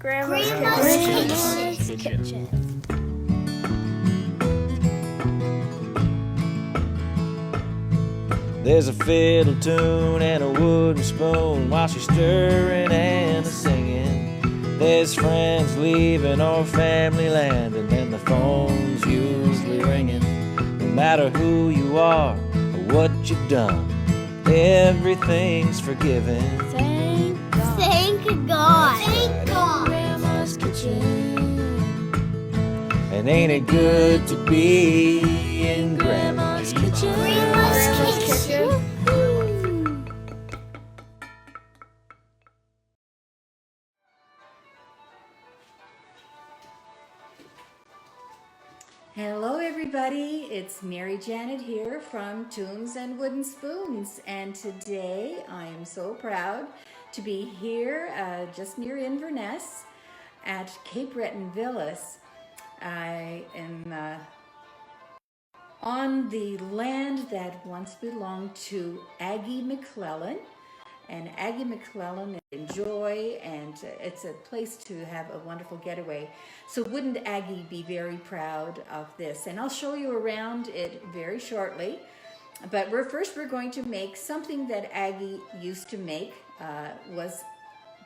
Grandma's kitchen. There's a fiddle tune and a wooden spoon while she's stirring and singing. There's friends leaving or family landing, and the phone's usually ringing. No matter who you are or what you've done, everything's forgiven. Thank God. Thank God. Thank God. Grandma's kitchen. And ain't it good to be in Grandma's kitchen? Grandma's kitchen. Hello everybody, it's Mary Janet here from Tunes and Wooden Spoons, and today I am so proud to be here just near Inverness at Cape Breton Villas. I am on the land that once belonged to Aggie McClellan, and Aggie McClellan enjoy, and it's a place to have a wonderful getaway. So wouldn't Aggie be very proud of this? And I'll show you around it very shortly. But we're going to make something that Aggie used to make, was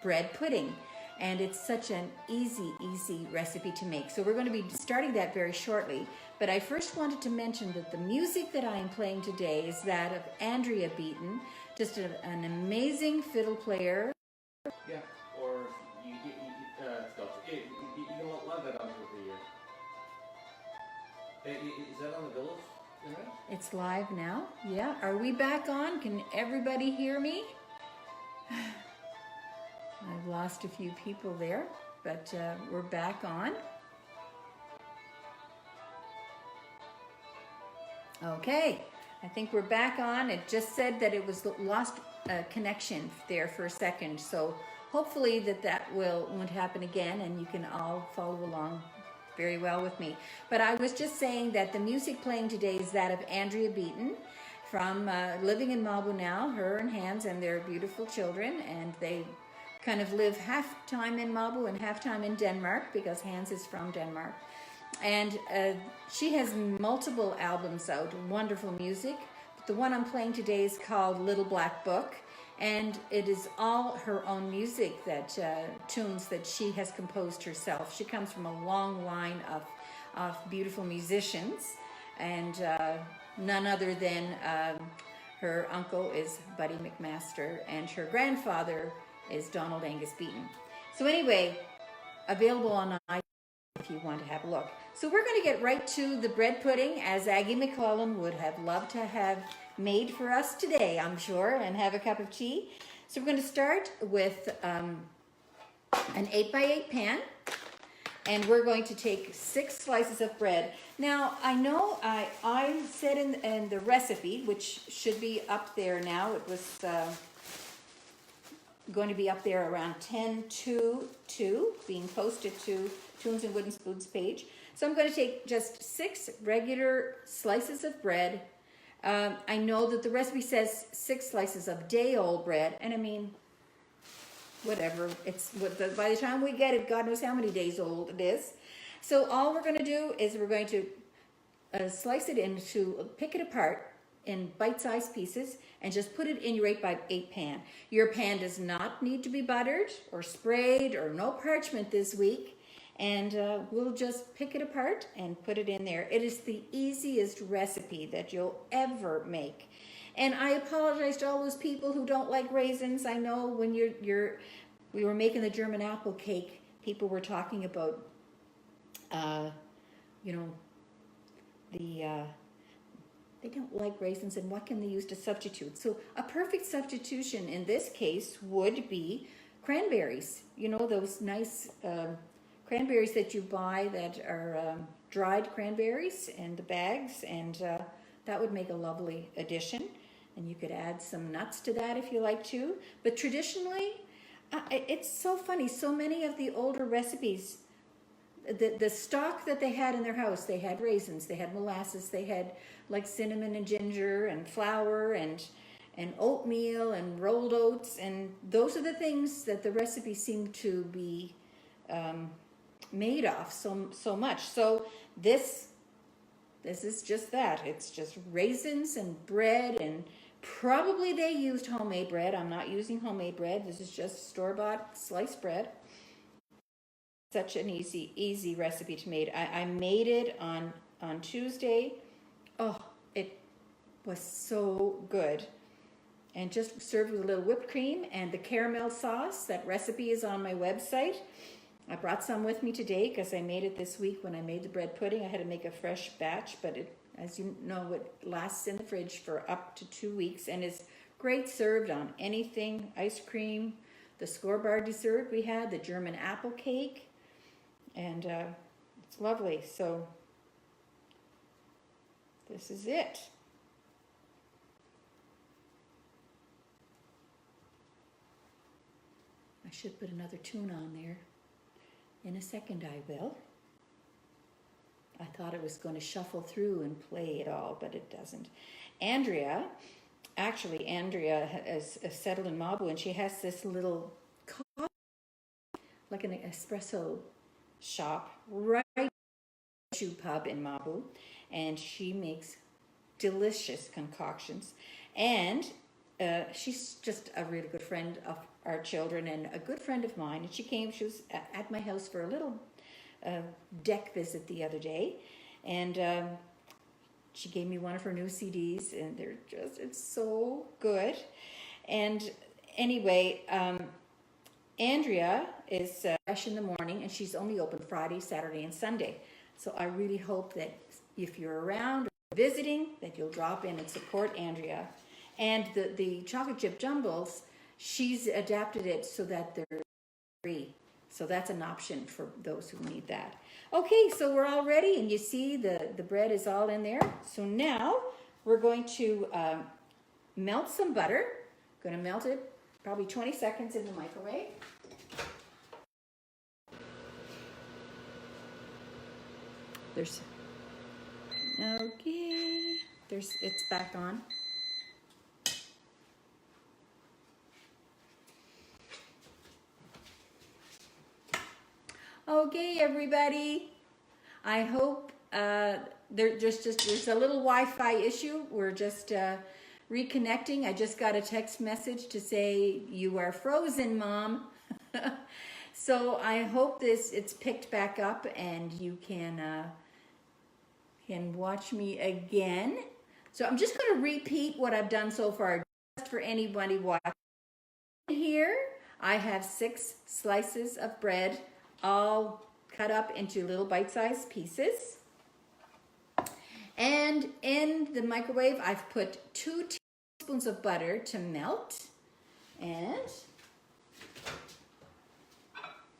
bread pudding. And it's such an easy recipe to make. So we're going to be starting that very shortly. But I first wanted to mention that the music that I am playing today is that of Andrea Breton, just an amazing fiddle player. Yeah, or you stop. You can log that onto the. Is that on the Villas? It's live now. Yeah. Are we back on? Can everybody hear me? I've lost a few people there, but we're back on. Okay. I think we're back on. It just said that it was lost connection there for a second. So hopefully that won't happen again, and you can all follow along very well with me. But I was just saying that the music playing today is that of Andrea Breton from living in Malbo now, her and Hans and their beautiful children, and they kind of live half time in Malbo and half time in Denmark because Hans is from Denmark. And she has multiple albums out, wonderful music. But the one I'm playing today is called Little Black Book, and it is all her own music, that tunes that she has composed herself. She comes from a long line of beautiful musicians, and none other than her uncle is Buddy McMaster, and her grandfather is Donald Angus Breton. So anyway, available on iTunes if you want to have a look. So we're going to get right to the bread pudding, as Aggie McClellan would have loved to have made for us today, I'm sure, and have a cup of tea. So we're going to start with an 8x8 pan, and we're going to take 6 slices of bread. Now, I know I said in the recipe, which should be up there now, it was going to be up there around 10:02, being posted to Tunes and Wooden Spoons page. So I'm going to take just 6 regular slices of bread. I know that the recipe says 6 slices of day-old bread, and I mean, whatever. By the time we get it, God knows how many days old it is. So all we're going to do is we're going to slice it pick it apart in bite-sized pieces, and just put it in your 8x8 pan. Your pan does not need to be buttered or sprayed or no parchment this week. And we'll just pick it apart and put it in there. It is the easiest recipe that you'll ever make. And I apologize to all those people who don't like raisins. I know when we were making the German apple cake, people were talking about, they don't like raisins, and what can they use to substitute? So a perfect substitution in this case would be cranberries. You know, those nice cranberries that you buy that are dried cranberries in the bags, and that would make a lovely addition. And you could add some nuts to that if you like to. But traditionally, it's so funny, so many of the older recipes, the stock that they had in their house, they had raisins, they had molasses, they had like cinnamon and ginger and flour and oatmeal and rolled oats, and those are the things that the recipe seemed to be made off so much. So this is just that. It's just raisins and bread, and probably they used homemade bread. I'm not using homemade bread. This is just store-bought sliced bread. Such an easy recipe to make. I made it on Tuesday. Oh, it was so good. And just served with a little whipped cream and the caramel sauce. That recipe is on my website. I brought some with me today because I made it this week when I made the bread pudding. I had to make a fresh batch, but it, as you know, it lasts in the fridge for up to 2 weeks and is great served on anything. Ice cream, the score bar dessert we had, the German apple cake, and it's lovely. So this is it. I should put another tune on there. In a second I will. I thought it was going to shuffle through and play it all, but it doesn't. Andrea is settled in Mabu, and she has this little coffee, like an espresso shop right in the shoe pub in Mabu, and she makes delicious concoctions. And she's just a really good friend of our children and a good friend of mine. And she was at my house for a little deck visit the other day. And she gave me one of her new CDs, and it's so good. And anyway, Andrea is fresh in the morning, and she's only open Friday, Saturday, and Sunday. So I really hope that if you're around or visiting, that you'll drop in and support Andrea. And the chocolate chip jumbles, she's adapted it so that they're free. So that's an option for those who need that. Okay, so we're all ready, and you see the bread is all in there. So now we're going to melt some butter. I'm going to melt it probably 20 seconds in the microwave. It's back on. Okay, everybody. I hope there's a little Wi-Fi issue. We're just reconnecting. I just got a text message to say you are frozen, Mom. So I hope it's picked back up and you can watch me again. So I'm just going to repeat what I've done so far, just for anybody watching. Here I have 6 slices of bread, all cut up into little bite-sized pieces. And in the microwave, I've put 2 tablespoons of butter to melt. And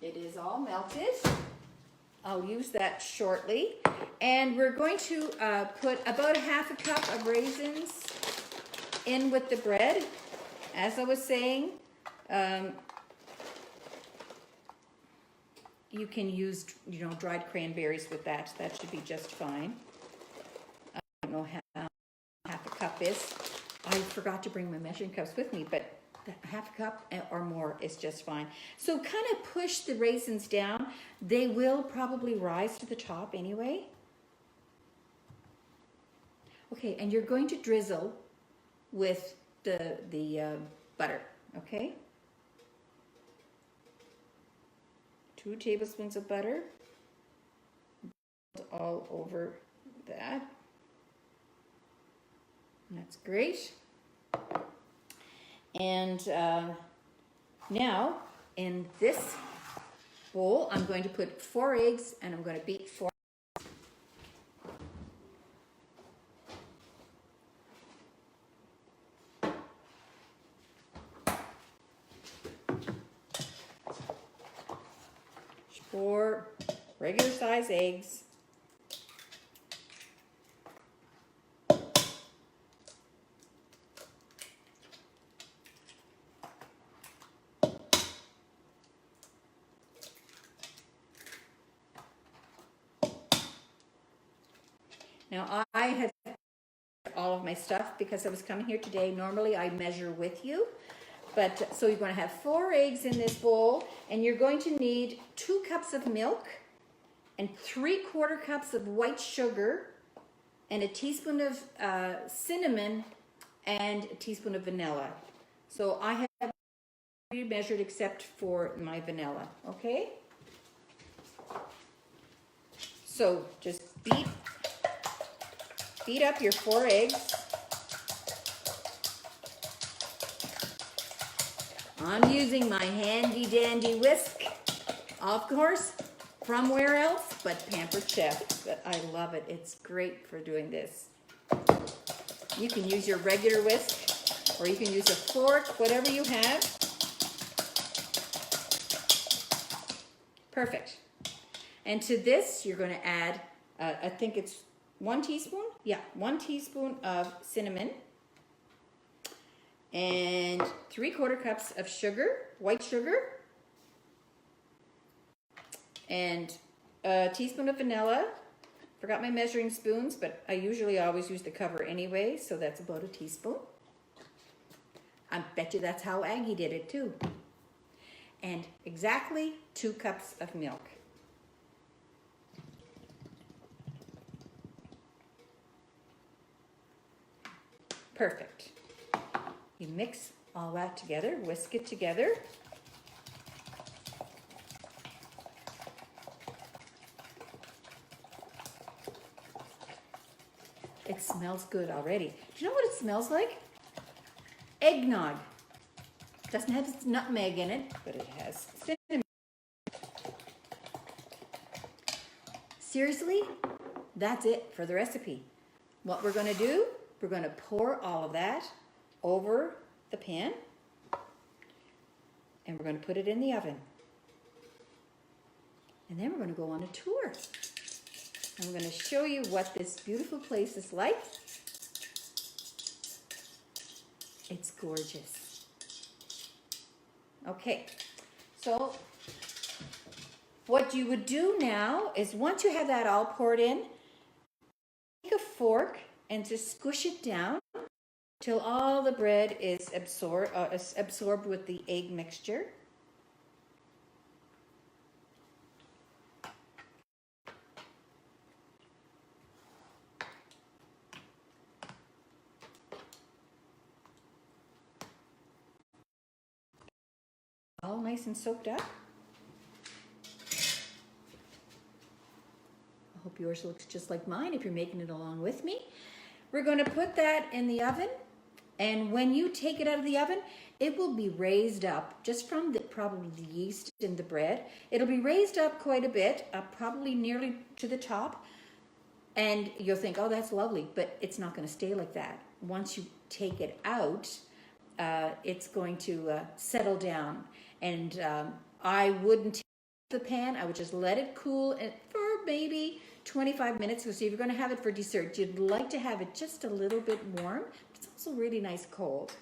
it is all melted. I'll use that shortly. And we're going to put about 1/2 cup of raisins in with the bread. As I was saying, you can use, dried cranberries with that. That should be just fine. I don't know how 1/2 cup is. I forgot to bring my measuring cups with me, but 1/2 cup or more is just fine. So kind of push the raisins down. They will probably rise to the top anyway. Okay, and you're going to drizzle with the butter, okay? 2 tablespoons of butter all over that. That's great. And now in this bowl, I'm going to put 4 eggs, and I'm going to beat 4. Four regular size eggs. Now I had all of my stuff because I was coming here today. Normally I measure with you. But so you're going to have 4 eggs in this bowl, and you're going to need 2 cups of milk and 3/4 cups of white sugar and a teaspoon of cinnamon and a teaspoon of vanilla. So I have measured except for my vanilla, okay? So just beat up your 4 eggs. I'm using my handy dandy whisk, of course, from where else but Pampered Chef. But I love it. It's great for doing this. You can use your regular whisk, or you can use a fork, whatever you have. Perfect. And to this, you're going to add, I think it's 1 teaspoon? Yeah, 1 teaspoon of cinnamon. And 3/4 cups of sugar, white sugar. And a teaspoon of vanilla. Forgot my measuring spoons, but I usually always use the cover anyway, so that's about a teaspoon. I bet you that's how Aggie did it too. And exactly 2 cups of milk. Perfect. You mix all that together, whisk it together. It smells good already. Do you know what it smells like? Eggnog. Doesn't have nutmeg in it, but it has cinnamon. Seriously, that's it for the recipe. What we're going to do, we're going to pour all of that over the pan, and we're going to put it in the oven. And then we're going to go on a tour. I'm going to show you what this beautiful place is like. It's gorgeous. Okay, so what you would do now is once you have that all poured in, take a fork and just squish it down till all the bread is absorbed with the egg mixture. All nice and soaked up. I hope yours looks just like mine if you're making it along with me. We're going to put that in the oven, and when you take it out of the oven, it will be raised up just from probably the yeast in the bread. It'll be raised up quite a bit, probably nearly to the top, and you'll think, oh, that's lovely, but it's not going to stay like that. Once you take it out, it's going to settle down, and I wouldn't take the pan. I would just let it cool for maybe 25 minutes. So if you're going to have it for dessert, you'd like to have it just a little bit warm. It's also really nice cold.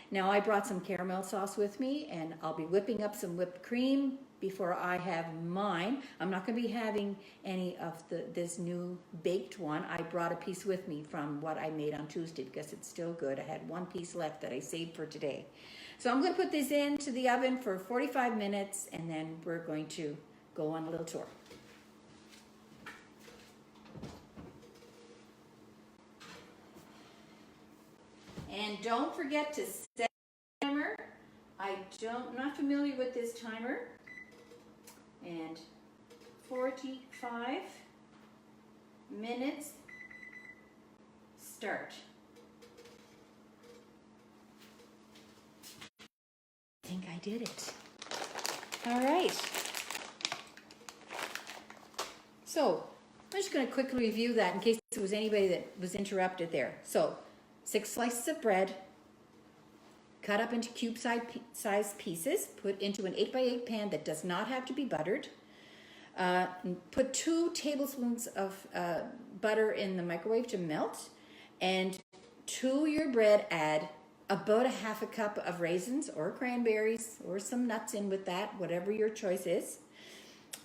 Now I brought some caramel sauce with me, and I'll be whipping up some whipped cream before I have mine. I'm not going to be having any of this new baked one. I brought a piece with me from what I made on Tuesday because it's still good. I had 1 piece left that I saved for today. So I'm going to put this into the oven for 45 minutes, and then we're going to go on a little tour. And don't forget to set the timer. I'm not familiar with this timer. And 45 minutes, start. I think I did it. All right. So I'm just going to quickly review that in case there was anybody that was interrupted there. So 6 slices of bread, cut up into cube-sized pieces, put into an 8x8 pan that does not have to be buttered. Put 2 tablespoons of butter in the microwave to melt, and to your bread add about 1/2 cup of raisins or cranberries or some nuts in with that, whatever your choice is.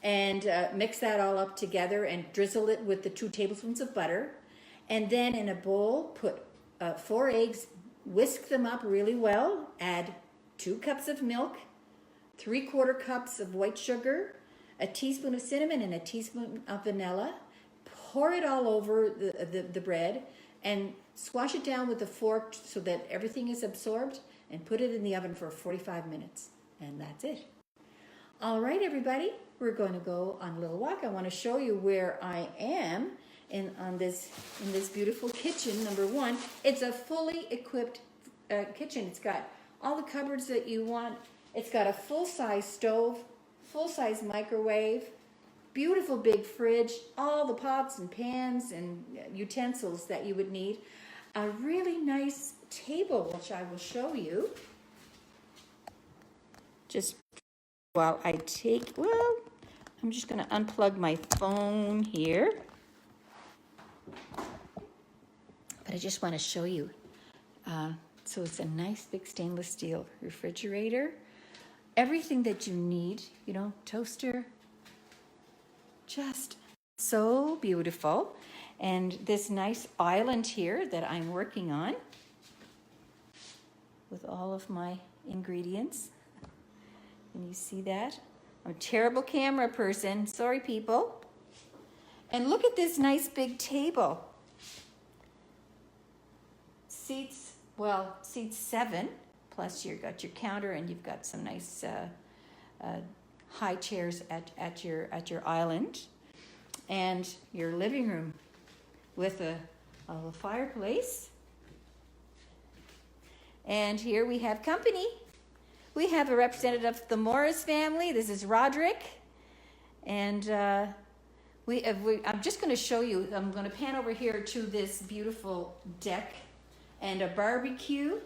And mix that all up together and drizzle it with the 2 tablespoons of butter. And then in a bowl, put 4 eggs, whisk them up really well, add 2 cups of milk, 3/4 cups of white sugar, a teaspoon of cinnamon, and a teaspoon of vanilla. Pour it all over the bread and squash it down with a fork so that everything is absorbed, and put it in the oven for 45 minutes. And that's it. All right, everybody, we're going to go on a little walk. I want to show you where I am in this beautiful kitchen. Number one, it's a fully equipped kitchen. It's got all the cupboards that you want. It's got a full-size stove, full-size microwave, beautiful big fridge, all the pots and pans and utensils that you would need. A really nice table, which I will show you. Just while I take, well, I'm just going to unplug my phone here. But I just want to show you. So it's a nice big stainless steel refrigerator. Everything that you need, you know, toaster. Just so beautiful. And this nice island here that I'm working on with all of my ingredients. Can you see that? I'm a terrible camera person. Sorry, people. And look at this nice big table. Seats 7, plus you've got your counter, and you've got some nice high chairs at your island, and your living room with a fireplace. And here we have company. We have a representative of the Morris family. This is Roderick, and I'm just going to show you. I'm going to pan over here to this beautiful deck and a barbecue.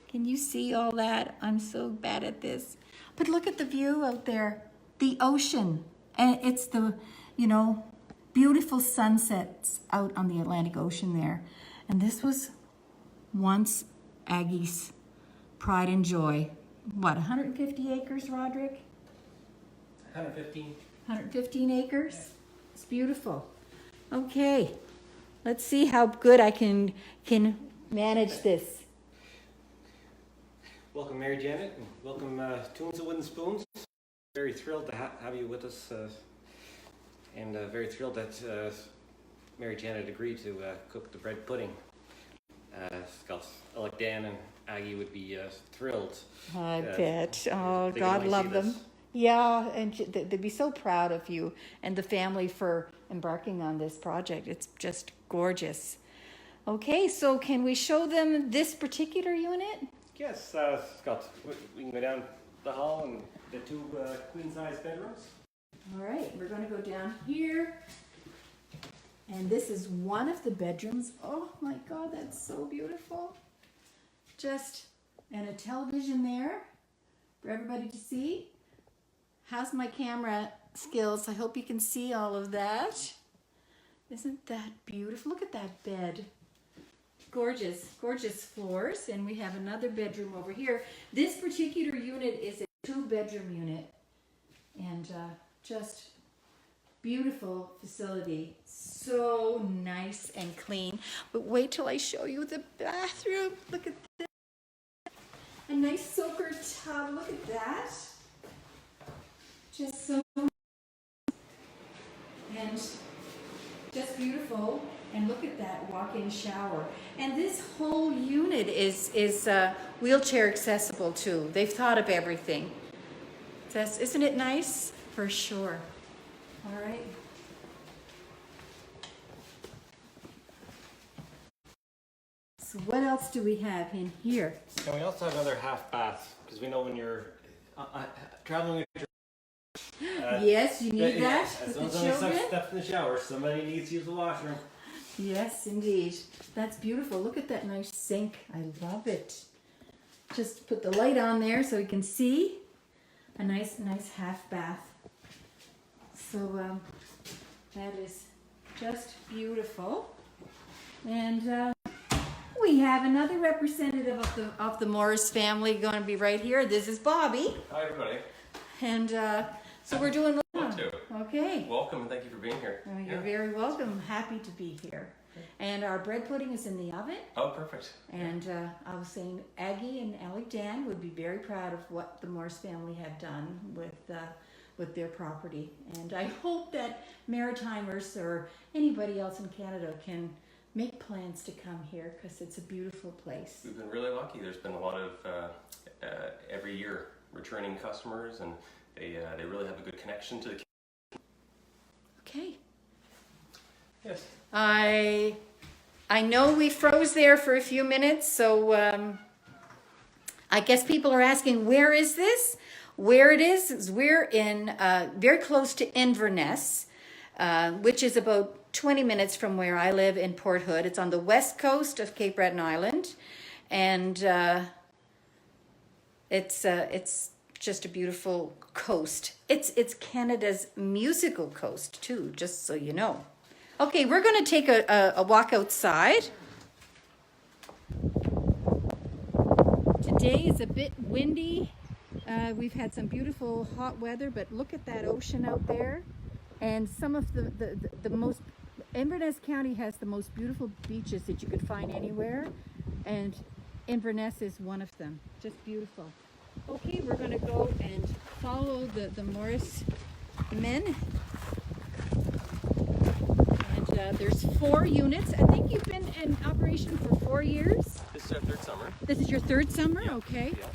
Can you see all that? I'm so bad at this. But look at the view out there, the ocean. And it's the, beautiful sunsets out on the Atlantic Ocean there. And this was once Aggie's pride and joy. What, 150 acres, Roderick? 115. 115 acres? Yeah. It's beautiful. Okay. Let's see how good I can manage this. Welcome, Mary Janet, and welcome, Tunes of Wooden Spoons. Very thrilled to have you with us, and very thrilled that Mary Janet agreed to cook the bread pudding. Like Dan and Aggie would be thrilled. I bet. Oh, they God can love see them. this. Yeah, and they'd be so proud of you and the family for embarking on this project. It's just gorgeous. Okay, so can we show them this particular unit? Yes, Scott, we can go down the hall and the 2 queen-size bedrooms. All right, we're going to go down here. And this is one of the bedrooms. Oh my God, that's so beautiful. And a television there for everybody to see. How's my camera skills? I hope you can see all of that. Isn't that beautiful? Look at that bed. Gorgeous, gorgeous floors. And we have another bedroom over here. This particular unit is a 2-bedroom unit. And just beautiful facility. So nice and clean. But wait till I show you the bathroom. Look at that. A nice soaker tub. Look at that. Just so and just beautiful. And look at that walk-in shower. And this whole unit is wheelchair accessible too. They've thought of everything. Isn't it nice? For sure. All right. So what else do we have in here? And we also have another half bath, because we know when you're traveling with your yes, you need that as with soon the as somebody children. steps in the shower, somebody needs to use the washroom. Yes, indeed. That's beautiful. Look at that nice sink. I love it. Just put the light on there so you can see. A nice half bath. So that is just beautiful. And we have another representative of the Morris family going to be right here. This is Bobby. Hi, everybody. And so we're doing. Too. Okay. Welcome and thank you for being here. You're very welcome. Happy to be here. And our bread pudding is in the oven. Oh, perfect. And I was saying Aggie and Alec Dan would be very proud of what the Morris family have done with their property. And I hope that Maritimers or anybody else in Canada can make plans to come here because it's a beautiful place. We've been really lucky. There's been a lot of every year returning customers, and they really have a good connection to the. Okay. Yes. I know we froze there for a few minutes, so I guess people are asking, where is this? Where it is we're in very close to Inverness, which is about 20 minutes from where I live in Port Hood. It's on the west coast of Cape Breton Island, and it's just a beautiful coast. It's Canada's musical coast too, just so you know. Okay, we're going to take a walk outside. Today is a bit windy. We've had some beautiful hot weather, but look at that ocean out there. And some of the most, Inverness County has the most beautiful beaches that you could find anywhere. And Inverness is one of them. Just beautiful. Okay, we're going to go and follow the Morris men. And there's 4 units. I think you've been in operation for 4 years. This is our third summer. This is your 3rd summer? Yeah. Okay. Yeah.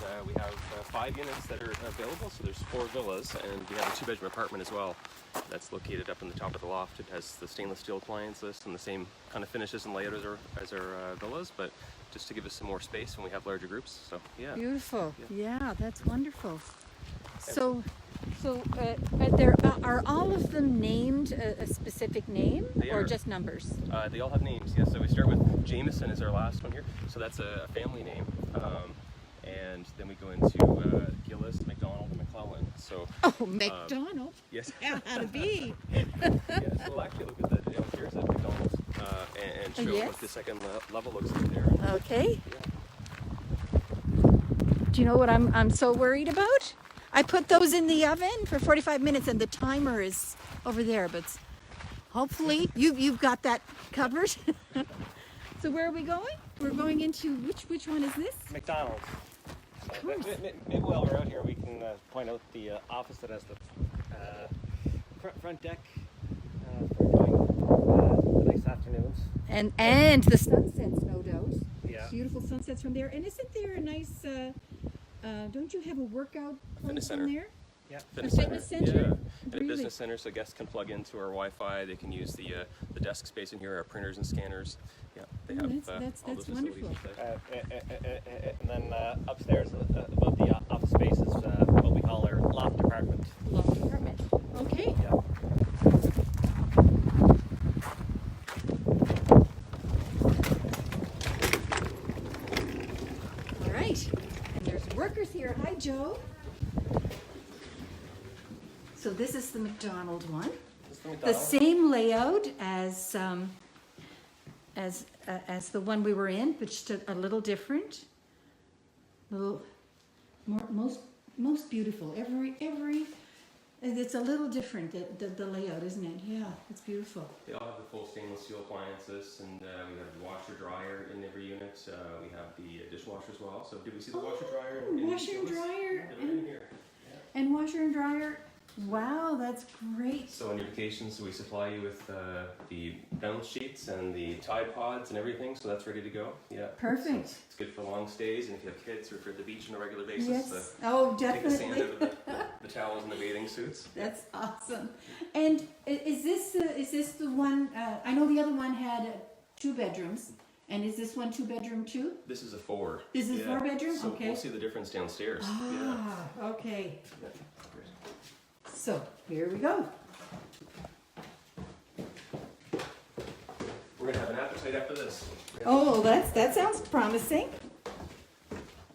And we have 5 units that are available. So there's 4 villas, and we have a 2-bedroom apartment as well. That's located up in the top of the loft. It has the stainless steel appliances and the same kind of finishes and layout as our villas, but just to give us some more space when we have larger groups. So yeah. Beautiful. Yeah. Yeah, that's wonderful. So are all of them named a specific name, They or are. just numbers? They all have names, yes. So we start with Jameson is our last one here. So that's a family name. And then we go into Gillis, McDonald, and McClellan. So Oh, McDonald. yes. How to be? Yes. Well, actually, look at the downstairs at McDonald's and show Yes. what the second level looks like there. Okay. Yeah. Do you know what I'm so worried about? I put those in the oven for 45 minutes, and the timer is over there. But hopefully you've got that covered. So where are we going? We're going into which one is this? McDonald's. Of course. Maybe while we're out here, we can point out the office that has the front deck for enjoying the nice afternoons. And the sunsets, no doubt. Yeah. Beautiful sunsets from there. And isn't there a nice? Don't you have a workout Fitness place in center. there? Yeah. fitness center? Yeah. And a Really? business center, so guests can plug into our Wi-Fi. They can use the desk space in here, our printers and scanners. Yeah, they Oh, have that's all those facilities wonderful. there. And then upstairs above the office space is what we call our loft department. Loft department. Okay. Yeah. All right. And there's workers here. Hi, Joe. So this is the McDonald one. This is the The McDonald's. same layout as the one we were in, but just a little different. Little more most beautiful. Every it's a little different, the layout, isn't it? Yeah, it's beautiful. They all have the full stainless steel appliances, and we have the washer dryer in every unit. We have the dishwasher as well. So did we see the washer dryer? in Washer and Gillis? dryer They're right in here. Yeah. and washer and dryer. Wow, that's great. So on your vacations, we supply you with the bounce sheets and the Tide Pods and everything, so that's ready to go. Yeah. Perfect. So it's good for long stays, and if you have kids or if you're at the beach on a regular basis, Yes. Oh, take the sand definitely. out of the towels and the bathing suits. That's awesome. And is this the one? I know the other one had 2 bedrooms, and is this one 2-bedroom too? This is a 4. This is 4-bedroom? So Okay. we'll see the difference downstairs. Ah, okay. Yeah. So here we go. We're gonna have an appetite after this. Oh, that sounds promising.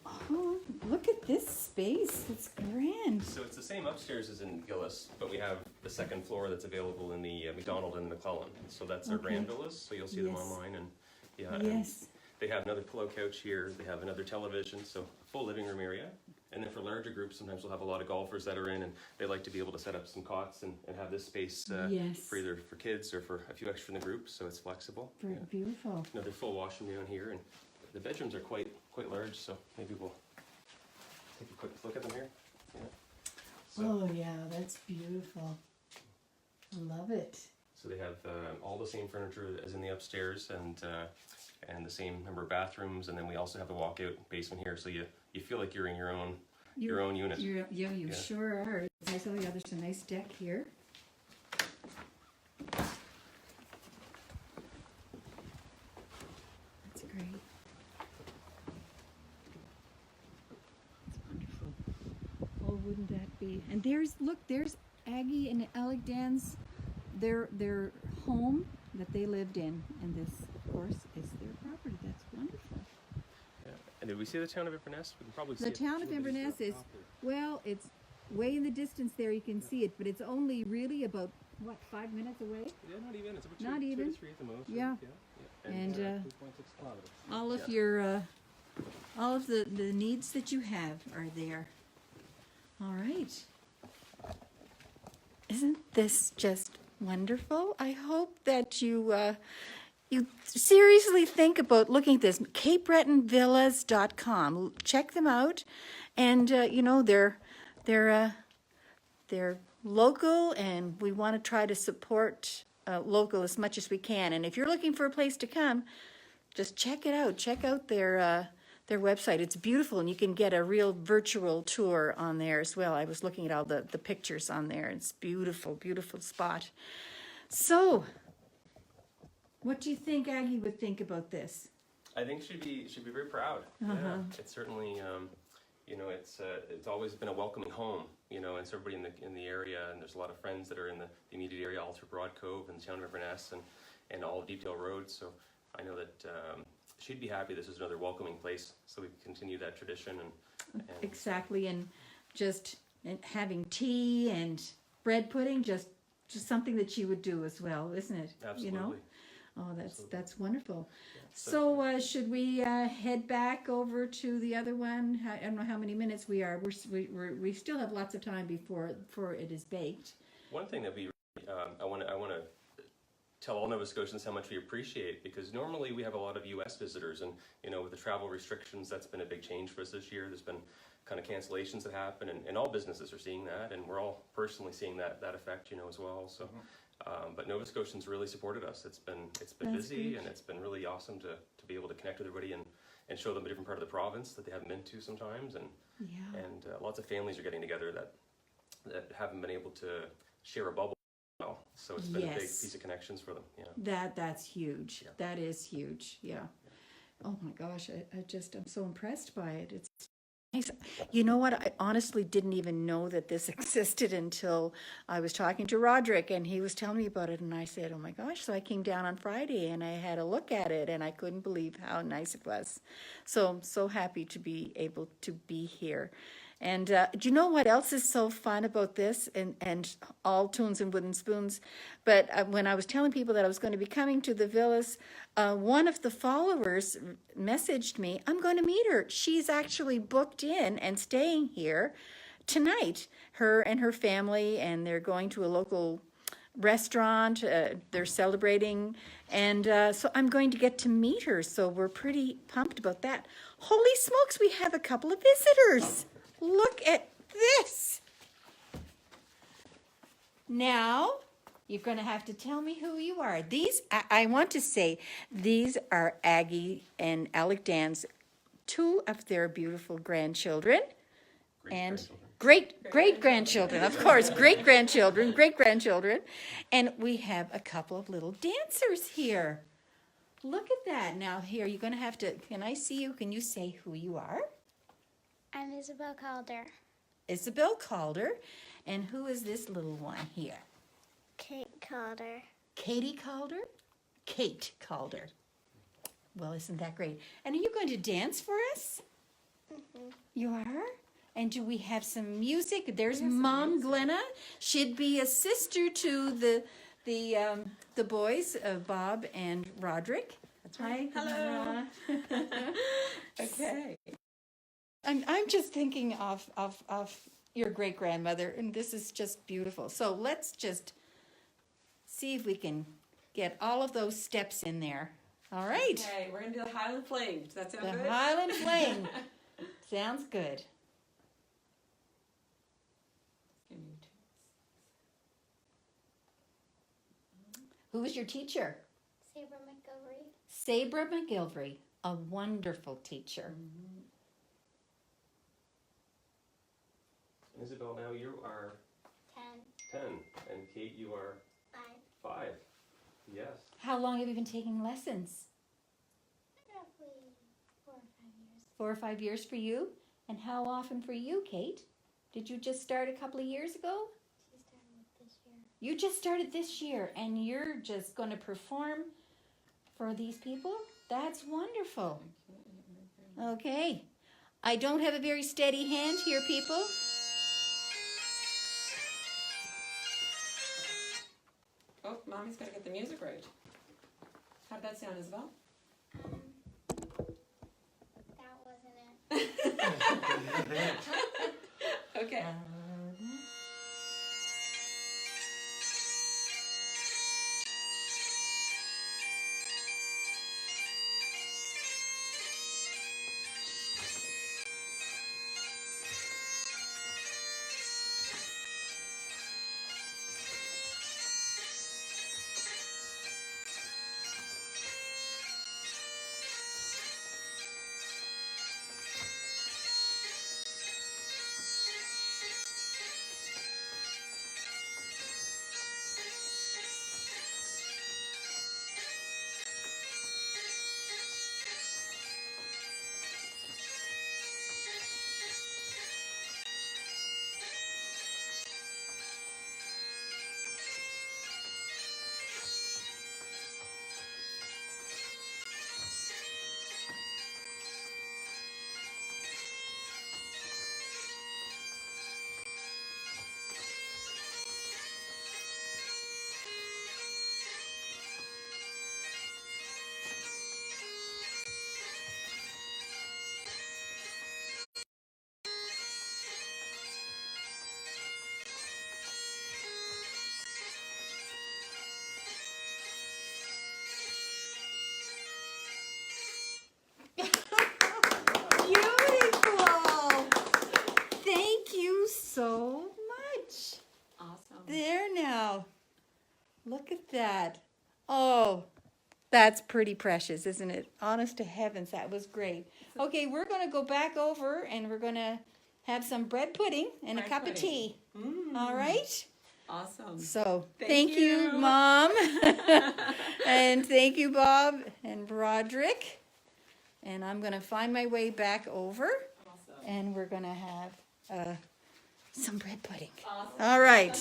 Oh, look at this space. It's grand. So it's the same upstairs as in Gillis, but we have the second floor that's available in the McDonald and McClellan. So that's our Okay. grand villas. So you'll see them Yes. online, and yeah. And Yes. they have another pillow couch here. They have another television, so full living room area. And then for larger groups, sometimes we'll have a lot of golfers that are in, and they like to be able to set up some cots and have this space Yes. for either for kids or for a few extra in the group, so it's flexible. Very beautiful. Another full washroom down here, and the bedrooms are quite large, so maybe we'll take a quick look at them here. Yeah. So, Oh yeah, that's beautiful. I love it. so they have all the same furniture as in the upstairs, and the same number of bathrooms, and then we also have the walkout basement here, so you feel like you're in your own unit. You Yeah. sure are. Nice. Oh yeah, there's a nice deck here. That's great. That's wonderful. Oh, wouldn't that be? And there's Aggie and Alec Dan's their home that they lived in, and this, of course, is their property. That's wonderful. Yeah. And did we see the town of Inverness? We can probably see The it. town of Inverness is, well, it's way in the distance there, you can see it, but it's only really about, what, 5 minutes away? Yeah, not even. It's about Not 2 even. to 3 at the most. Yeah. And 2.6 kilometers. all of your, all of the needs that you have are there. All right. Isn't this just wonderful? I hope that you seriously think about looking at this. CapeBretonVillas.com. Check them out, and they're local, and we want to try to support local as much as we can. And if you're looking for a place to come, just check it out. Check out their website. It's beautiful, and you can get a real virtual tour on there as well. I was looking at all the pictures on there. It's beautiful, beautiful spot. So, what do you think Aggie would think about this? I think she'd be very proud. Yeah, it's certainly it's always been a welcoming home, and it's everybody in the area, and there's a lot of friends that are in the immediate area, all through Broad Cove and the town of Inverness and all of Deepdale Road. So I know that she'd be happy this is another welcoming place, so we can continue that tradition and Exactly, and just having tea and bread pudding, just something that she would do as well, isn't it? Absolutely. Oh, that's wonderful. So should we head back over to the other one? I don't know how many minutes we are. We still have lots of time before it is baked. One thing that we I want to tell all Nova Scotians how much we appreciate, because normally we have a lot of U.S. visitors, and with the travel restrictions, that's been a big change for us this year. There's been kind of cancellations that happen, and all businesses are seeing that, and we're all personally seeing that effect, as well. So, but Nova Scotians really supported us. It's been That's busy, great. and it's been really awesome to be able to connect with everybody and show them a different part of the province that they haven't been to sometimes, and lots of families are getting together that haven't been able to share a bubble. So it's been a big piece of connections for them. Yeah. That's huge. Yeah. That is huge. Yeah. Oh my gosh, I'm so impressed by it. It's nice. You know what? I honestly didn't even know that this existed until I was talking to Roderick, and he was telling me about it, and I said, oh my gosh. So I came down on Friday and I had a look at it, and I couldn't believe how nice it was. So I'm so happy to be able to be here. And do you know what else is so fun about this, and all Tunes and Wooden Spoons? But when I was telling people that I was going to be coming to the villas, one of the followers messaged me, I'm going to meet her. She's actually booked in and staying here tonight, her and her family, and they're going to a local restaurant. They're celebrating, and so I'm going to get to meet her, so we're pretty pumped about that. Holy smokes, we have a couple of visitors. Look at this. Now, you're going to have to tell me who you are. I want to say, these are Aggie and Alec Dan's, two of their beautiful grandchildren. And great-grandchildren, of course, great-grandchildren. And we have a couple of little dancers here. Look at that. Now, here, you're going to have to, can I see you? Can you say who you are? I'm Isabel Calder. Isabel Calder. And who is this little one here? Kate Calder. Katie Calder? Kate Calder. Well, isn't that great? And are you going to dance for us? Mm-hmm. You are? And do we have some music? There's Mom Glenna. She'd be a sister to the boys, Bob and Roderick. That's right. Hello. Okay. I'm just thinking of your great grandmother, and this is just beautiful. So let's just see if we can get all of those steps in there. All right. Okay, we're gonna do the Highland Flame. Does that sound The good? Highland Flame. Sounds good. Give me two. Who was your teacher? Saber McGilvery. Sabra McGilvery, a wonderful teacher. Isabel, now you are 10. 10, and Kate, you are 5. 5. Yes. How long have you been taking lessons? Roughly 4 or 5 years. 4 or 5 years for you? And how often for you, Kate? Did you just start a couple of years ago? She started this year. You just started this year, and you're just going to perform for these people? That's wonderful. Okay. I don't have a very steady hand here, people. Oh, Mommy's gotta get the music right. How'd that sound, Isabel? That wasn't it. Okay. Beautiful. Thank you so much. Awesome. There now. Look at that. Oh, that's pretty precious, isn't it? Honest to heavens, that was great. Okay, we're going to go back over and we're going to have some bread pudding and a Bread cup of pudding. tea. Mm, All right? Awesome. So Thank thank you, you. Mom. And thank you, Bob and Broderick. And I'm going to find my way back over Awesome. and we're going to have some bread pudding. Awesome. All right.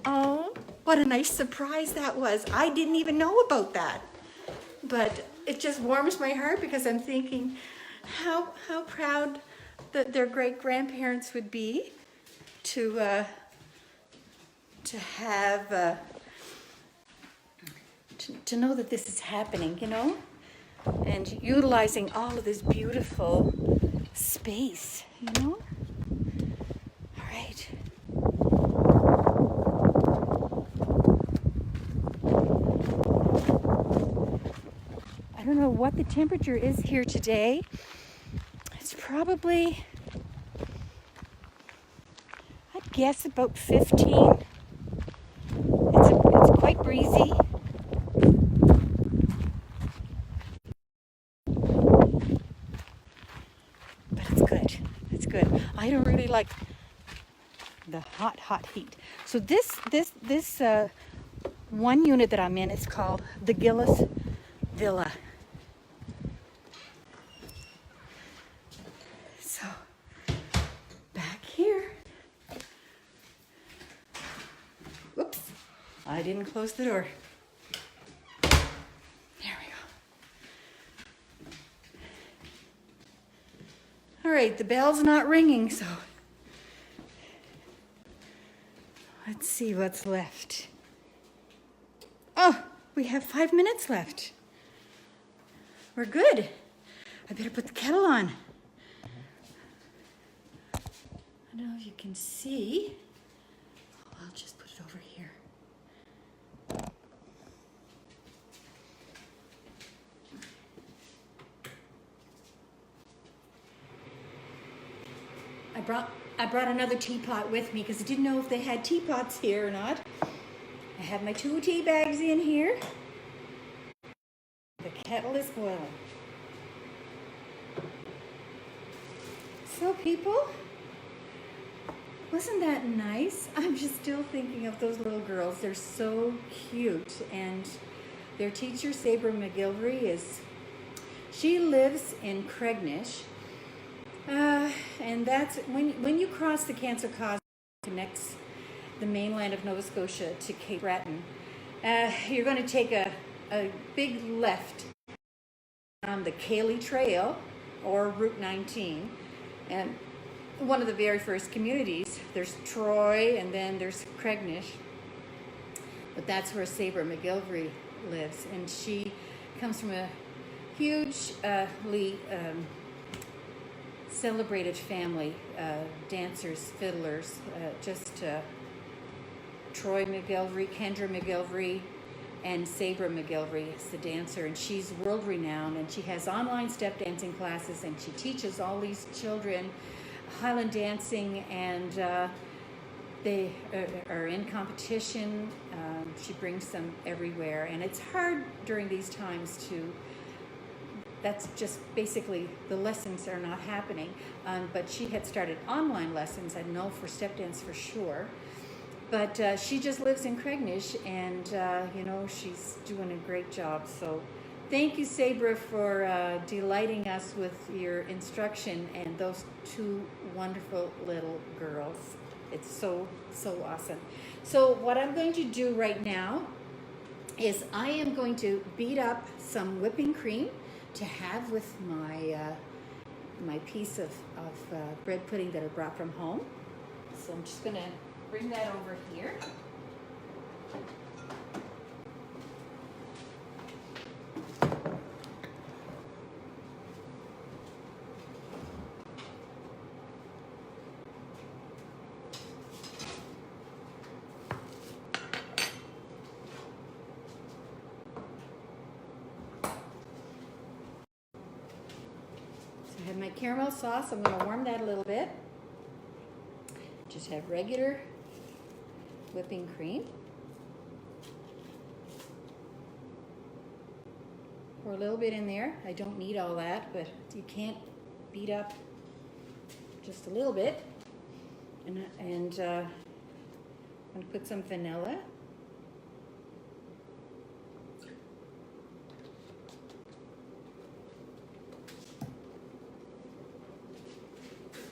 Oh, what a nice surprise that was. I didn't even know about that. But it just warms my heart because I'm thinking how proud that their great-grandparents would be to have to know that this is happening, you know, and utilizing all of this beautiful space, you know. All right. I don't know what the temperature is here today. It's probably, I'd guess about 15. It's quite breezy. But it's good. It's good. I don't really like the hot heat. So this one unit that I'm in is called the Gillis Villa. So back here. Whoops, I didn't close the door. There we go. All right, the bell's not ringing, so let's see what's left. Oh, we have 5 minutes left. We're good. I better put the kettle on. I don't know if you can see. I'll just put it over here. I brought another teapot with me because I didn't know if they had teapots here or not. I have my 2 tea bags in here. The kettle is boiling. So people, wasn't that nice? I'm just still thinking of those little girls. They're so cute. And their teacher, Sabra McGilvery, she lives in Cregnish. And that's when you cross the Cancer Causeway, connects the mainland of Nova Scotia to Cape Breton. You're going to take a big left on the Cayley Trail or Route 19. And one of the very first communities, there's Troy and then there's Cregnish. But that's where Sabra McGilvery lives. And she comes from a hugely celebrated family, dancers, fiddlers, Troy McGilvery, Kendra McGilvery, and Sabra McGilvery is the dancer, and she's world renowned, and she has online step dancing classes, and she teaches all these children Highland dancing, and they are in competition. She brings them everywhere, and it's hard during these times that's just basically the lessons are not happening. But she had started online lessons, I know for step dance for sure. But she just lives in Cregnish, and she's doing a great job. So thank you, Sabra, for delighting us with your instruction and those 2 wonderful little girls. It's so, so awesome. So what I'm going to do right now is I am going to beat up some whipping cream to have with my piece of bread pudding that I brought from home. So I'm just going to bring that over here. I have my caramel sauce. I'm going to warm that a little bit. Just have regular whipping cream. Pour a little bit in there. I don't need all that, but you can't beat up just a little bit. And I'm going to put some vanilla.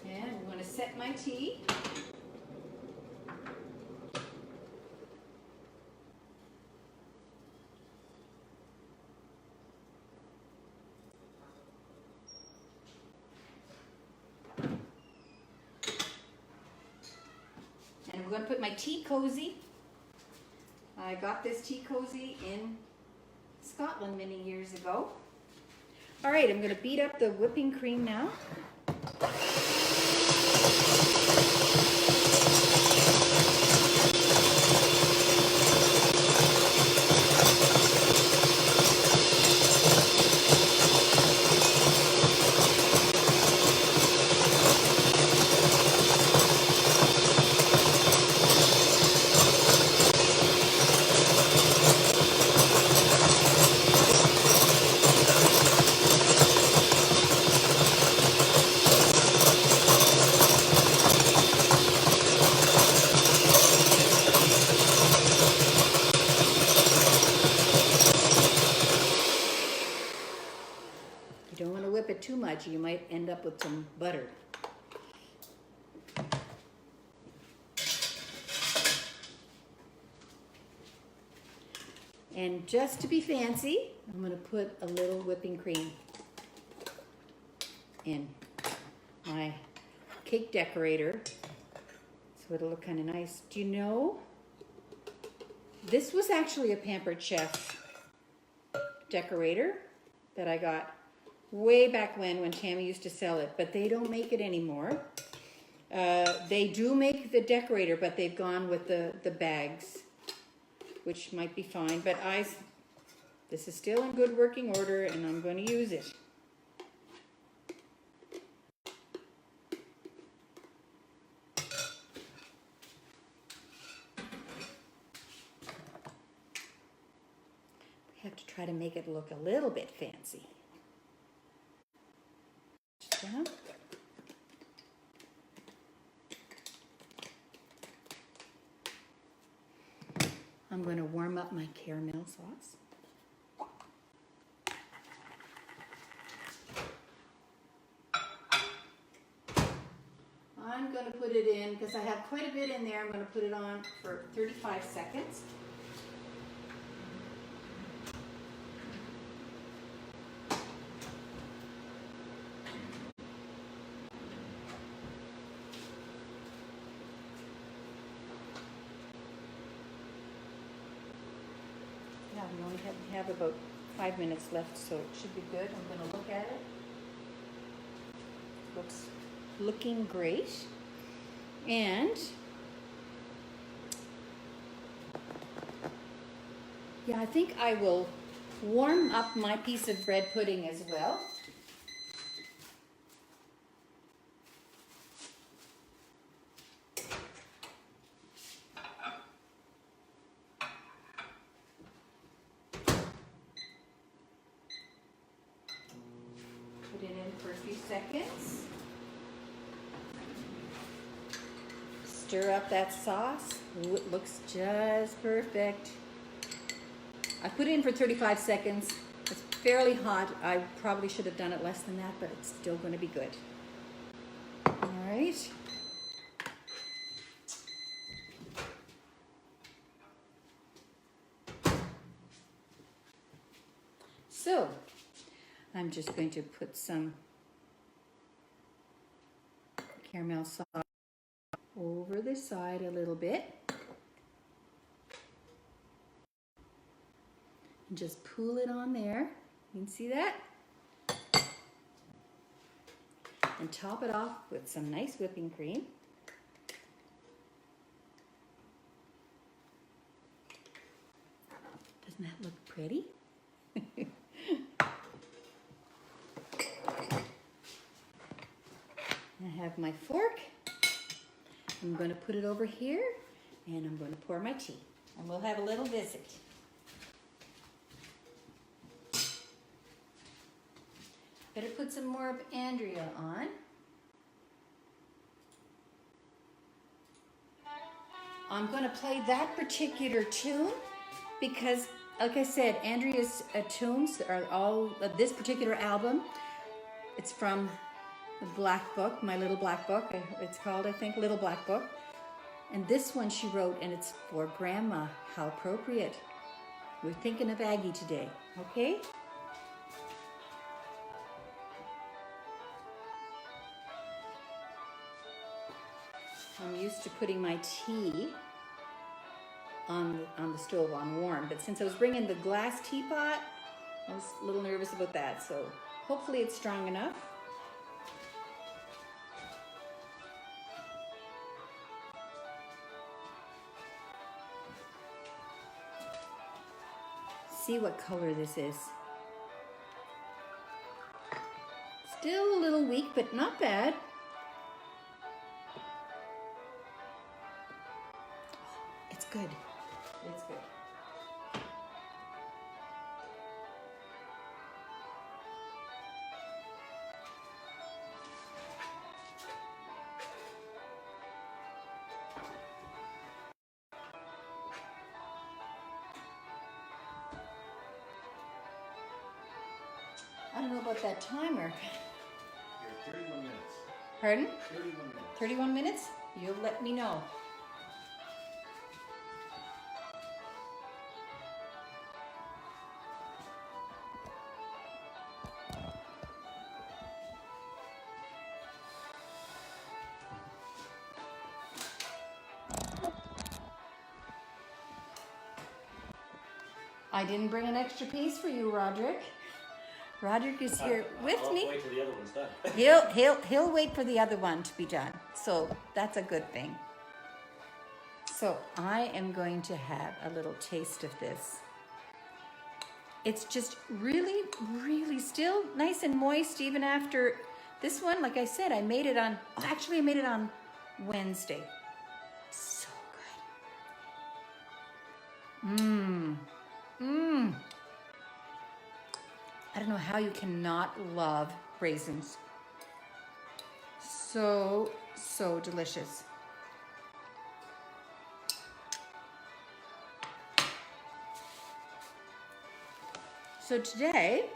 And I'm going to set my tea. And I'm going to put my tea cozy. I got this tea cozy in Scotland many years ago. All right, I'm going to beat up the whipping cream now. Too much, you might end up with some butter. And just to be fancy, I'm going to put a little whipping cream in my cake decorator so it'll look kind of nice. Do you know, this was actually a Pampered Chef decorator that I got way back when Tammy used to sell it, but they don't make it anymore. They do make the decorator, but they've gone with the bags, which might be fine. But this is still in good working order, and I'm going to use it. We have to try to make it look a little bit fancy. Yeah. I'm going to warm up my caramel sauce. I'm going to put it in, because I have quite a bit in there, I'm going to put it on for 35 seconds. Yeah, we only have about 5 minutes left, so it should be good. I'm going to look at it. Looks looking great. And yeah, I think I will warm up my piece of bread pudding as well. Put it in for a few seconds. Stir up that sauce. Ooh, it looks just perfect. I put it in for 35 seconds. It's fairly hot. I probably should have done it less than that, but it's still going to be good. All right. So, I'm just going to put some caramel sauce over the side a little bit. And just pool it on there. You can see that? And top it off with some nice whipping cream. Doesn't that look pretty? I have my fork. I'm going to put it over here, and I'm going to pour my tea. And we'll have a little visit. Better put some more of Andrea on. I'm going to play that particular tune because, like I said, Andrea's tunes are all of this particular album. It's from the Black Book, my Little Black Book. It's called, I think, Little Black Book. And this one she wrote, and it's for Grandma. How appropriate. We're thinking of Aggie today, okay? I'm used to putting my tea on the stove on warm, but since I was bringing the glass teapot, I was a little nervous about that, so hopefully it's strong enough. See what color this is. Still a little weak, but not bad. It's good. It's good. I don't know about that timer. You're 31 minutes. Pardon? 31 minutes. 31 minutes? You'll let me know. I didn't bring an extra piece for you, Roderick. Roderick is here with I'll me. wait till the other one's done. He'll wait for the other one to be done. So that's a good thing. So I am going to have a little taste of this. It's just really, really still nice and moist even after this one. Like I said, I made it on Wednesday. So good. I don't know how you cannot love raisins. So, so delicious. So today,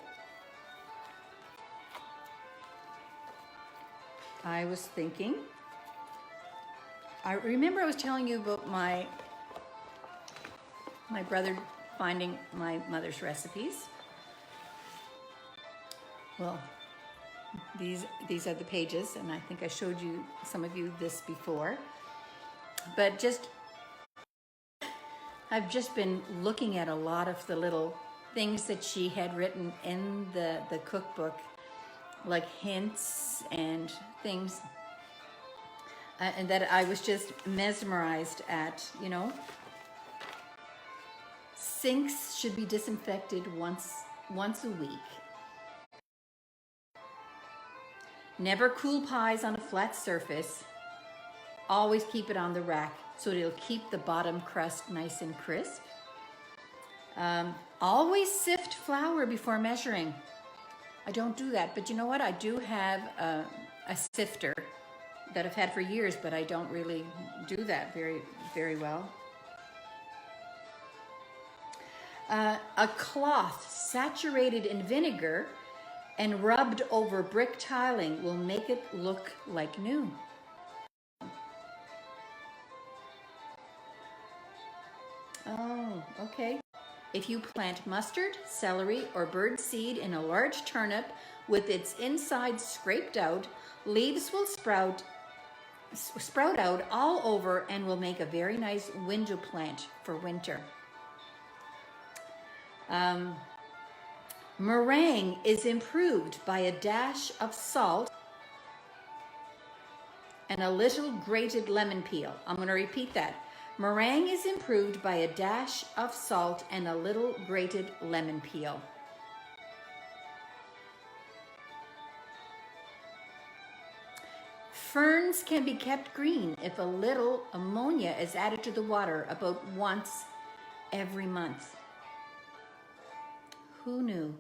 I was thinking, I remember I was telling you about my brother finding my mother's recipes. Well, these are the pages, and I think I showed you, some of you, this before. But I've just been looking at a lot of the little things that she had written in the cookbook, like hints and things, and that I was just mesmerized at, you know. Sinks should be disinfected once a week. Never cool pies on a flat surface. Always keep it on the rack so it'll keep the bottom crust nice and crisp. Always sift flour before measuring. I don't do that, but you know what? I do have a sifter that I've had for years, but I don't really do that very, very well. A cloth saturated in vinegar and rubbed over brick tiling will make it look like new. Oh, okay. If you plant mustard, celery, or bird seed in a large turnip with its inside scraped out, leaves will sprout out all over and will make a very nice window plant for winter. Meringue is improved by a dash of salt and a little grated lemon peel. I'm going to repeat that. Meringue is improved by a dash of salt and a little grated lemon peel. Ferns can be kept green if a little ammonia is added to the water about once every month. Who knew?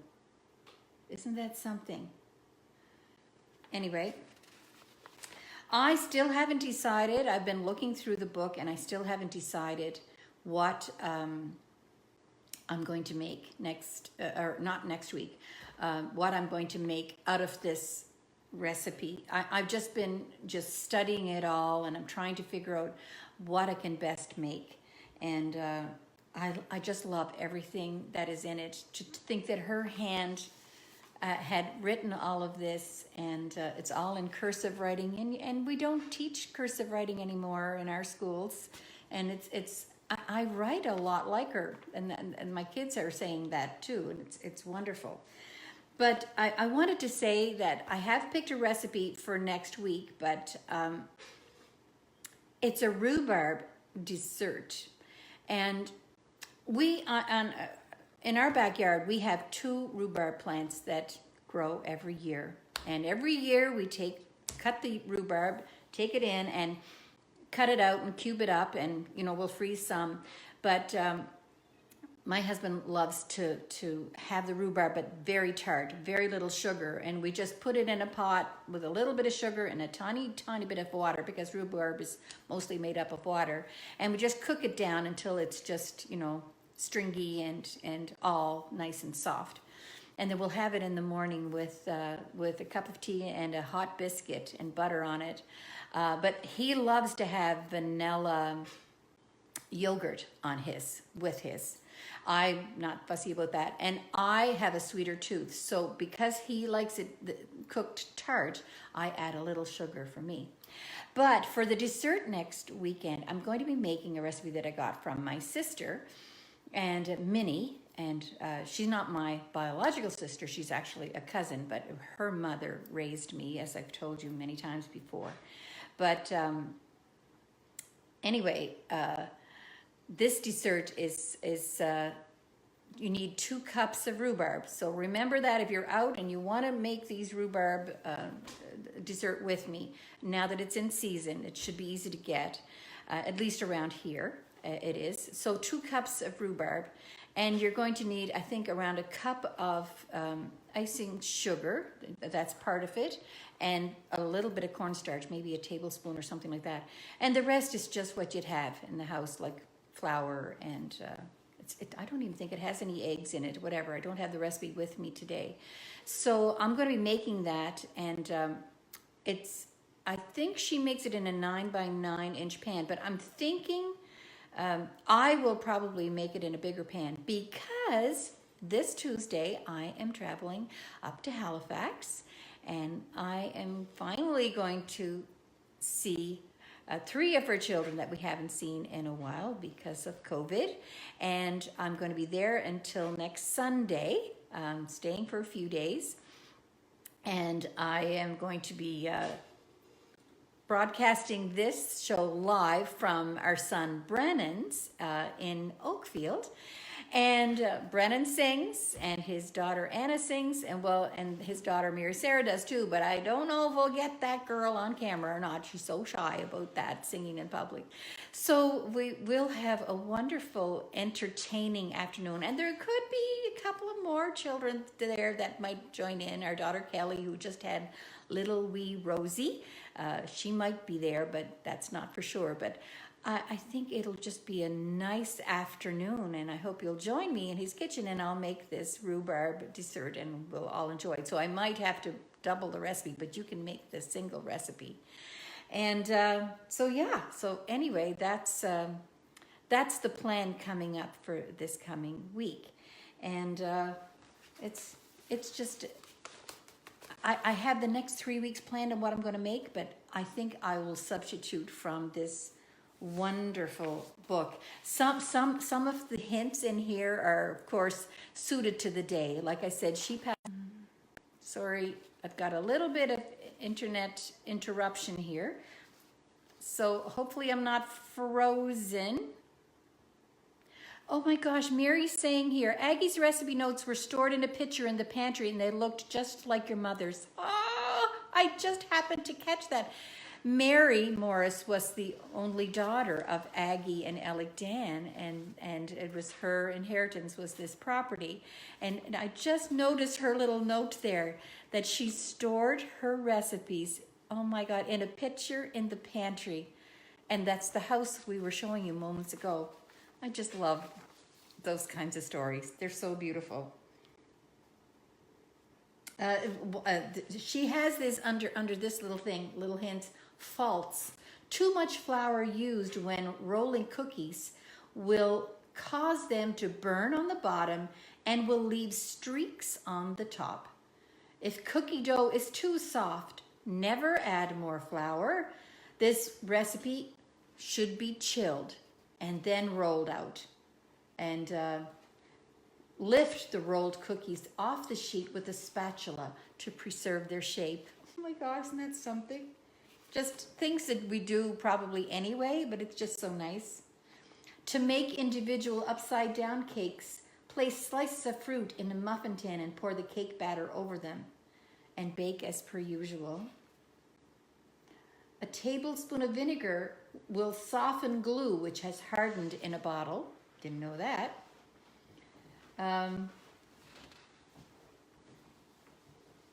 Isn't that something? Anyway, I still haven't decided. I've been looking through the book and I still haven't decided what I'm going to make next, or not next week, what I'm going to make out of this recipe. I've just been studying it all, and I'm trying to figure out what I can best make. And I just love everything that is in it. To think that her hand had written all of this, and it's all in cursive writing, and we don't teach cursive writing anymore in our schools. And I write a lot like her, and my kids are saying that too, and it's wonderful. But I wanted to say that I have picked a recipe for next week, but it's a rhubarb dessert. And we, in our backyard, we have 2 rhubarb plants that grow every year. And every year we cut the rhubarb, take it in and cut it out and cube it up, and we'll freeze some. But my husband loves to have the rhubarb, but very tart, very little sugar. And we just put it in a pot with a little bit of sugar and a tiny, tiny bit of water, because rhubarb is mostly made up of water. And we just cook it down until it's just, stringy and all nice and soft. And then we'll have it in the morning with a cup of tea and a hot biscuit and butter on it. But he loves to have vanilla yogurt with his. I'm not fussy about that. And I have a sweeter tooth. So because he likes it cooked tart, I add a little sugar for me. But for the dessert next weekend, I'm going to be making a recipe that I got from my sister and Minnie. And she's not my biological sister. She's actually a cousin, but her mother raised me, as I've told you many times before. But anyway, this dessert is you need 2 cups of rhubarb. So remember that if you're out and you want to make these rhubarb dessert with me, now that it's in season, it should be easy to get, at least around here it is. So 2 cups of rhubarb, and you're going to need, I think, around a cup of icing sugar, that's part of it, and a little bit of cornstarch, maybe a tablespoon or something like that. And the rest is just what you'd have in the house, like flour and I don't even think it has any eggs in it, whatever. I don't have the recipe with me today. So I'm going to be making that, and I think she makes it in a 9 by 9 inch pan, but I'm thinking I will probably make it in a bigger pan because this Tuesday I am traveling up to Halifax, and I am finally going to see 3 of her children that we haven't seen in a while because of COVID. And I'm going to be there until next Sunday, staying for a few days. And I am going to be broadcasting this show live from our son Brennan's in Oakfield. And Brennan sings, and his daughter Anna sings, and his daughter Mary Sarah does too, but I don't know if we'll get that girl on camera or not. She's so shy about that, singing in public. So we will have a wonderful, entertaining afternoon, and there could be a couple of more children there that might join in. Our daughter Kelly, who just had little wee Rosie, she might be there, but that's not for sure. But I think it'll just be a nice afternoon, and I hope you'll join me in his kitchen, and I'll make this rhubarb dessert and we'll all enjoy it. So I might have to double the recipe, but you can make the single recipe. And so anyway, that's the plan coming up for this coming week. And it's just, I have the next 3 weeks planned on what I'm going to make, but I think I will substitute from this wonderful book. Some of the hints in here are, of course, suited to the day. Like I said, sorry, I've got a little bit of internet interruption here. So hopefully I'm not frozen. Oh my gosh, Mary's saying here, Aggie's recipe notes were stored in a pitcher in the pantry and they looked just like your mother's. Oh, I just happened to catch that. Mary Morris was the only daughter of Aggie and Alec Dan, and it was her inheritance was this property. And I just noticed her little note there that she stored her recipes, oh my God, in a pitcher in the pantry. And that's the house we were showing you moments ago. I just love those kinds of stories. They're so beautiful. She has this under this little thing, little hint, faults. Too much flour used when rolling cookies will cause them to burn on the bottom and will leave streaks on the top. If cookie dough is too soft, never add more flour. This recipe should be chilled and then rolled out. And lift the rolled cookies off the sheet with a spatula to preserve their shape. Oh my gosh, isn't that something? Just things that we do probably anyway, but it's just so nice. To make individual upside down cakes, place slices of fruit in a muffin tin and pour the cake batter over them and bake as per usual. A tablespoon of vinegar will soften glue which has hardened in a bottle. Didn't know that.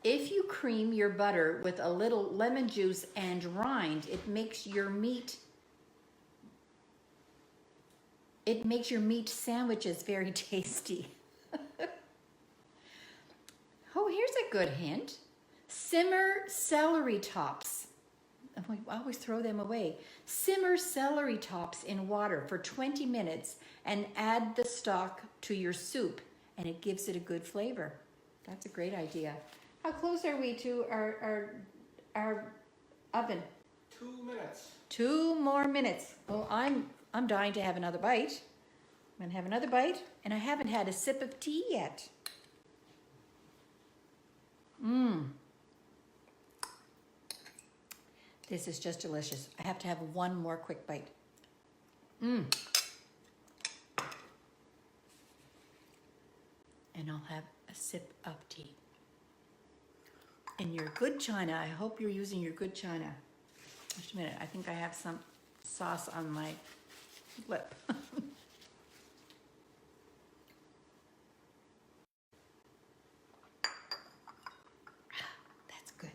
If you cream your butter with a little lemon juice and rind, it makes your meat sandwiches very tasty. Oh, here's a good hint. Simmer celery tops. I always throw them away. Simmer celery tops in water for 20 minutes and add the stock to your soup, and it gives it a good flavor. That's a great idea. How close are we to our oven? 2 minutes. 2 more minutes. Well, I'm dying to have another bite. I'm gonna have another bite, and I haven't had a sip of tea yet. This is just delicious. I have to have one more quick bite. And I'll have a sip of tea. In your good china, I hope you're using your good china. Just a minute, I think I have some sauce on my lip. That's good.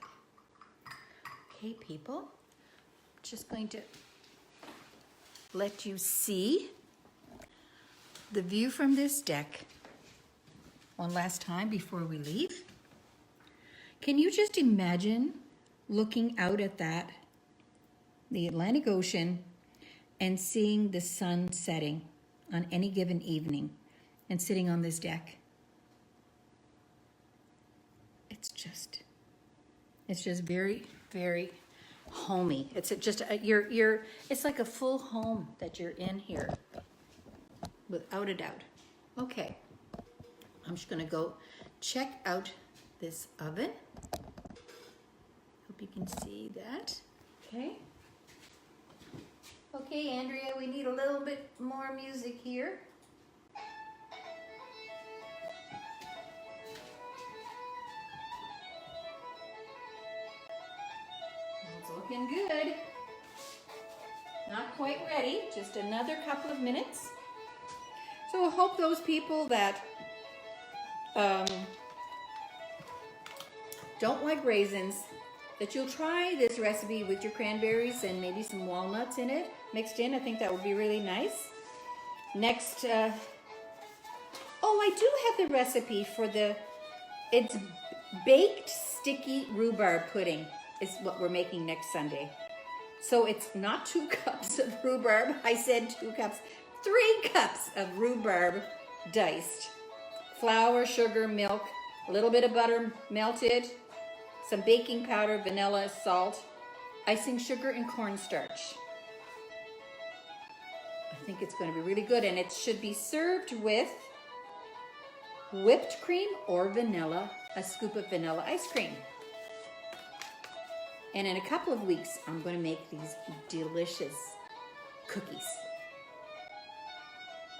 Okay, people, just going to let you see the view from this deck one last time before we leave. Can you just imagine looking out at that, the Atlantic Ocean, and seeing the sun setting on any given evening and sitting on this deck? It's just very, very homey. It's just it's like a full home that you're in here, without a doubt. Okay, I'm just gonna go check out this oven. Hope you can see that. Okay. Okay, Andrea, we need a little bit more music here. It's looking good. Not quite ready, just another couple of minutes. So I hope those people that don't like raisins, that you'll try this recipe with your cranberries and maybe some walnuts in it, mixed in. I think that would be really nice. Next, oh, I do have the recipe for it's baked sticky rhubarb pudding is what we're making next Sunday. So it's not 2 cups of rhubarb. I said 2 cups, 3 cups of rhubarb diced. Flour, sugar, milk, a little bit of butter melted, some baking powder, vanilla, salt, icing sugar, and cornstarch. I think it's going to be really good, and it should be served with whipped cream or vanilla, a scoop of vanilla ice cream. And in a couple of weeks, I'm going to make these delicious cookies.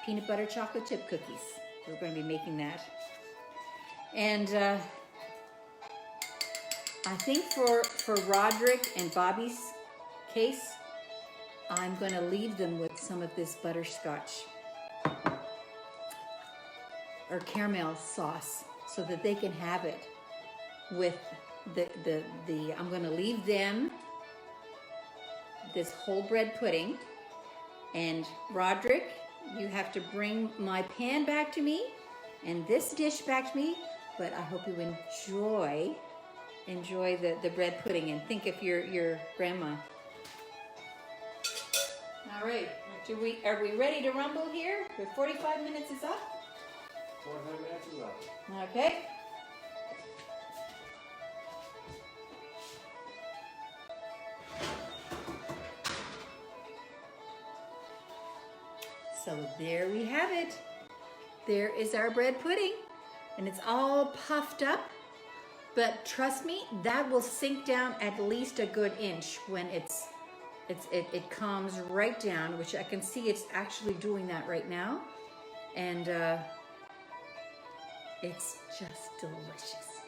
Peanut butter chocolate chip cookies. We're going to be making that. And I think for Roderick and Bobby's case, I'm going to leave them with some of this butterscotch or caramel sauce so that they can have it with I'm going to leave them this whole bread pudding. And Roderick, you have to bring my pan back to me and this dish back to me, but I hope you enjoy the bread pudding and think of your grandma. All right, are we ready to rumble here? The 45 minutes is up. 45 minutes is up. Okay. So there we have it. There is our bread pudding, and it's all puffed up. But trust me, that will sink down at least a good inch when it calms right down, which I can see it's actually doing that right now. And it's just delicious.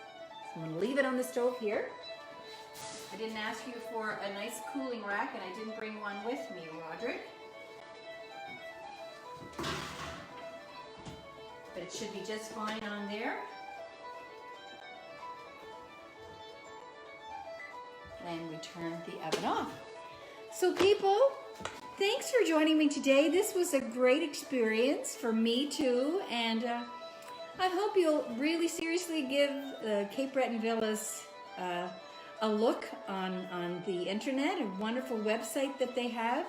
So I'm gonna leave it on the stove here. I didn't ask you for a nice cooling rack, and I didn't bring one with me, Roderick. But it should be just fine on there. And we turn the oven off. So people, thanks for joining me today. This was a great experience for me too. And I hope you'll really seriously give Cape Breton Villas a look on the internet, a wonderful website that they have.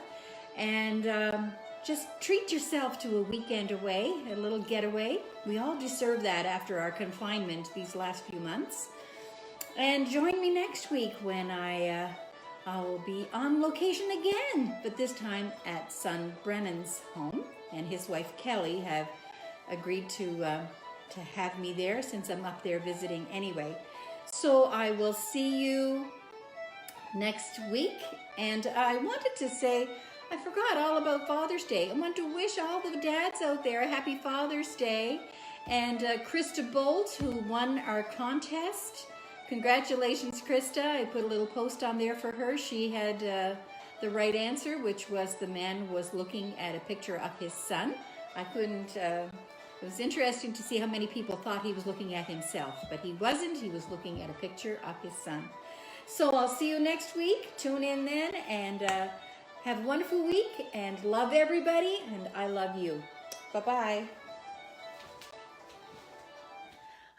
And just treat yourself to a weekend away, a little getaway. We all deserve that after our confinement these last few months. And join me next week when I will be on location again, but this time at son Brennan's home. And his wife Kelly have agreed to have me there since I'm up there visiting anyway. So I will see you next week. And I wanted to say, I forgot all about Father's Day. I want to wish all the dads out there a happy Father's Day. And Krista Bolt, who won our contest. Congratulations, Krista. I put a little post on there for her. She had the right answer, which was the man was looking at a picture of his son. I couldn't, it was interesting to see how many people thought he was looking at himself, but he wasn't. He was looking at a picture of his son. So I'll see you next week. Tune in then, and have a wonderful week, and love everybody, and I love you. Bye-bye.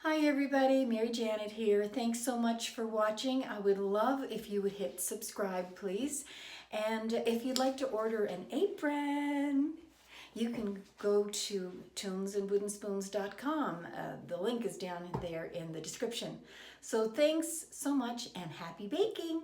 Hi everybody, Mary Janet here. Thanks so much for watching. I would love if you would hit subscribe, please. And if you'd like to order an apron, you can go to tunesandwoodenspoons.com. The link is down there in the description. So thanks so much and happy baking.